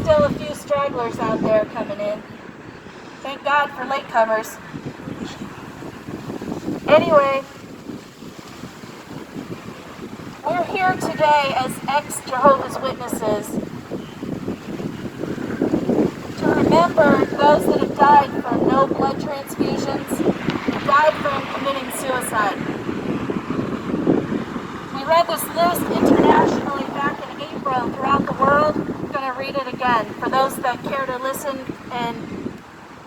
still a few stragglers out there coming in. Thank God for latecomers. Anyway, we're here today as ex-Jehovah's Witnesses to remember those that have died from no blood transfusions, died from committing suicide. We read this list internationally back in April throughout the world. I'm going to read it again for those that care to listen, and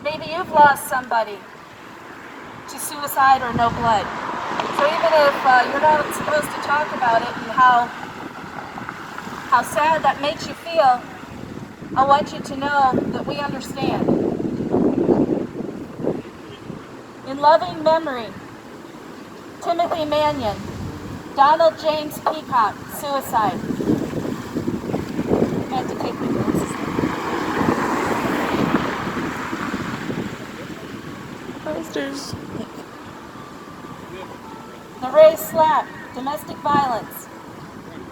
maybe you've lost somebody to suicide or no blood. So even if you're not supposed to talk about it and how sad that makes you feel, I want you to know that we understand. In loving memory, Timothy Mannion, Donald James Peacock, suicide. I have to take my glasses. Posters. Ray Slack, domestic violence.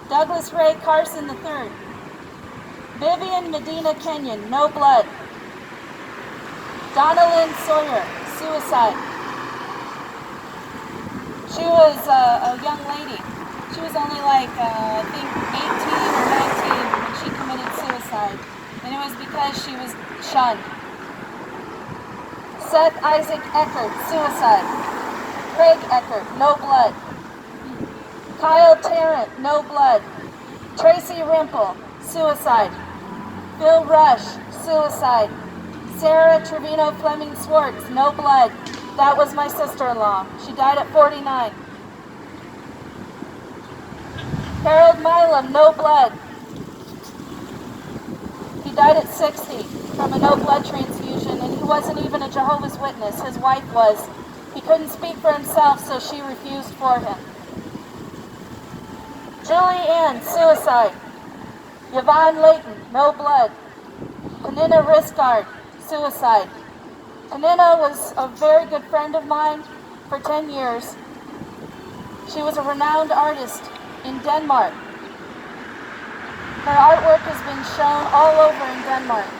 Douglas Ray Carson III. Vivian Medina Kenyon, no blood. Donna Lynn Sawyer, suicide. She was a young lady. She was only like, I think 18 or 19 when she committed suicide. And it was because she was shunned. Seth Isaac Eckert, suicide. Craig Eckert, no blood. Kyle Tarrant, no blood. Tracy Rimple, suicide. Phil Rush, suicide. Sarah Trevino Fleming Swartz, no blood. That was my sister-in-law. She died at 49. Harold Milam, no blood. He died at 60 from a no blood transfusion, and he wasn't even a Jehovah's Witness. His wife was. He couldn't speak for himself, so she refused for him. Julie Ann, suicide. Yvonne Layton, no blood. Panina Risgard, suicide. Panina was a very good friend of mine for 10 years. She was a renowned artist in Denmark. Her artwork has been shown all over in Denmark.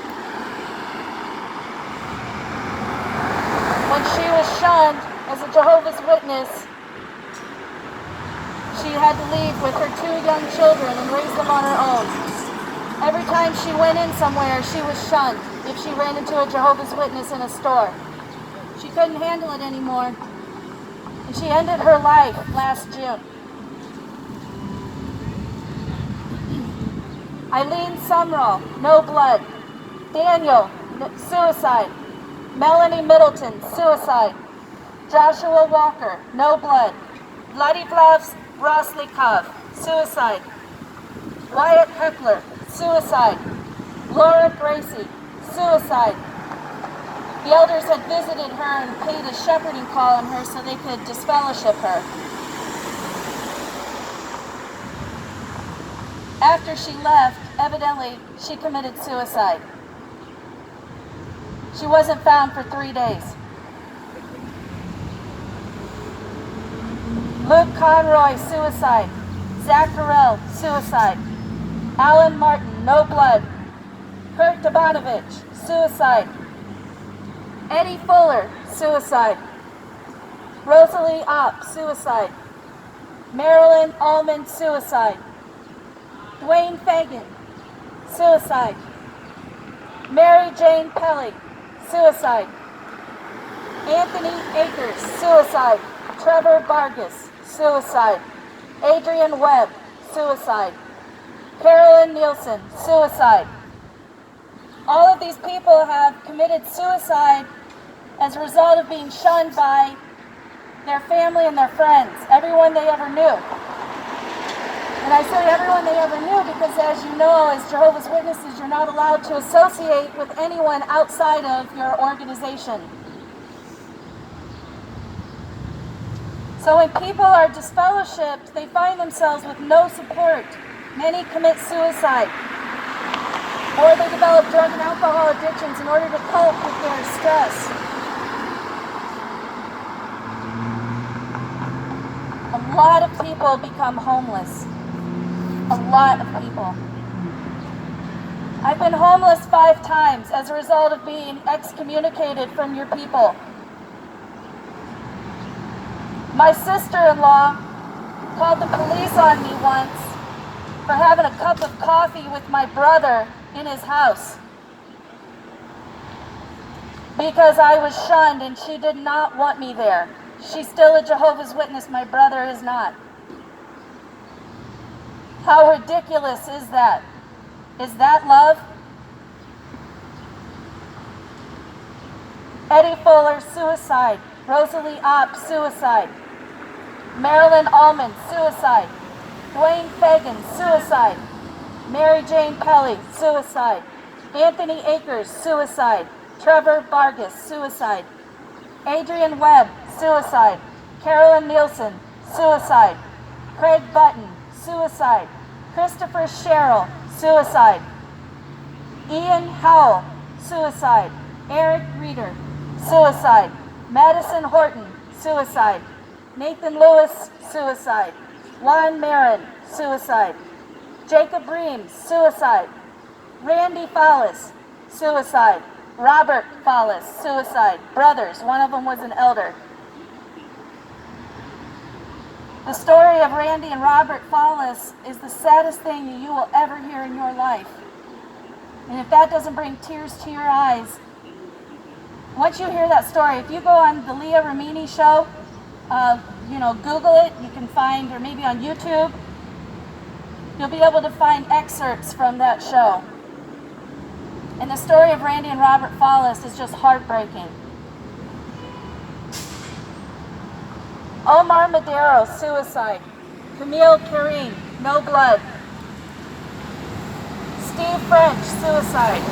When she was shunned as a Jehovah's Witness, she had to leave with her 2 young children and raise them on her own. Every time she went in somewhere, she was shunned if she ran into a Jehovah's Witness in a store. She couldn't handle it anymore, and she ended her life last June. Eileen Sumrall, no blood. Daniel, suicide. Melanie Middleton, suicide. Joshua Walker, no blood. Vladislav Roslikov, suicide. Wyatt Heckler, suicide. Laura Gracie, suicide. The elders had visited her and paid a shepherding call on her so they could disfellowship her. After she left, evidently, she committed suicide. She wasn't found for 3 days. Luke Conroy, suicide. Zach Harrell, suicide. Alan Martin, no blood. Kurt Dobanovich, suicide. Eddie Fuller, suicide. Rosalie Opp, suicide. Marilyn Allman, suicide. Dwayne Fagan, suicide. Mary Jane Pelly, suicide. Anthony Akers, suicide. Trevor Vargas, suicide. Adrian Webb, suicide. Carolyn Nielsen, suicide. All of these people have committed suicide as a result of being shunned by their family and their friends, everyone they ever knew. And I say everyone they ever knew because, as you know, as Jehovah's Witnesses, you're not allowed to associate with anyone outside of your organization. So when people are disfellowshipped, they find themselves with no support. Many commit suicide, or they develop drug and alcohol addictions in order to cope with their stress. A lot of people become homeless. A lot of people. I've been homeless 5 times as a result of being excommunicated from your people. My sister-in-law called the police on me once for having a cup of coffee with my brother in his house because I was shunned and she did not want me there. She's still a Jehovah's Witness, my brother is not. How ridiculous is that? Is that love? Eddie Fuller, suicide. Rosalie Opp, suicide. Marilyn Allman, suicide. Dwayne Fagan, suicide. Mary Jane Pelly, suicide. Anthony Akers, suicide. Trevor Vargas, suicide. Adrian Webb, suicide. Carolyn Nielsen, suicide. Craig Button, suicide. Christopher Sherrill, suicide. Ian Howell, suicide. Eric Reeder, suicide. Madison Horton, suicide. Nathan Lewis, suicide. Juan Marin, suicide. Jacob Reams, suicide. Randy Fallis, suicide. Robert Fallis, suicide. Brothers, one of them was an elder. The story of Randy and Robert Fallis is the saddest thing you will ever hear in your life. And if that doesn't bring tears to your eyes, once you hear that story, if you go on the Leah Remini show, Google it, you can find, or maybe on YouTube, you'll be able to find excerpts from that show. And the story of Randy and Robert Fallis is just heartbreaking. Omar Madero, suicide. Camille Kareem, no blood. Steve French, suicide.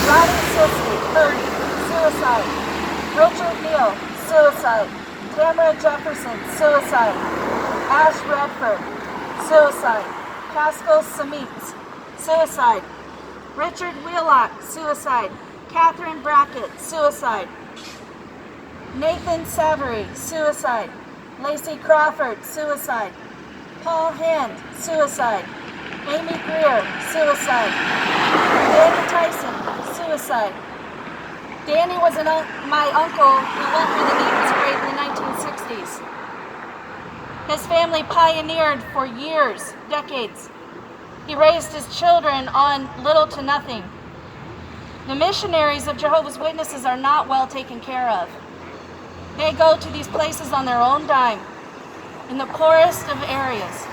Ronnie Sisley, Purdy, suicide. Richard Neal, suicide. Tamara Jefferson, suicide. Ash Redford, suicide. Pascal Samitz, suicide. Richard Wheelock, suicide. Catherine Brackett, suicide. Nathan Savory, suicide. Lacey Crawford, suicide. Paul Hand, suicide. Amy Greer, suicide. Danny Tyson, suicide. Danny was my uncle who went through the Eaton's grave in the 1960s. His family pioneered for years, decades. He raised his children on little to nothing. The missionaries of Jehovah's Witnesses are not well taken care of. They go to these places on their own dime, in the poorest of areas.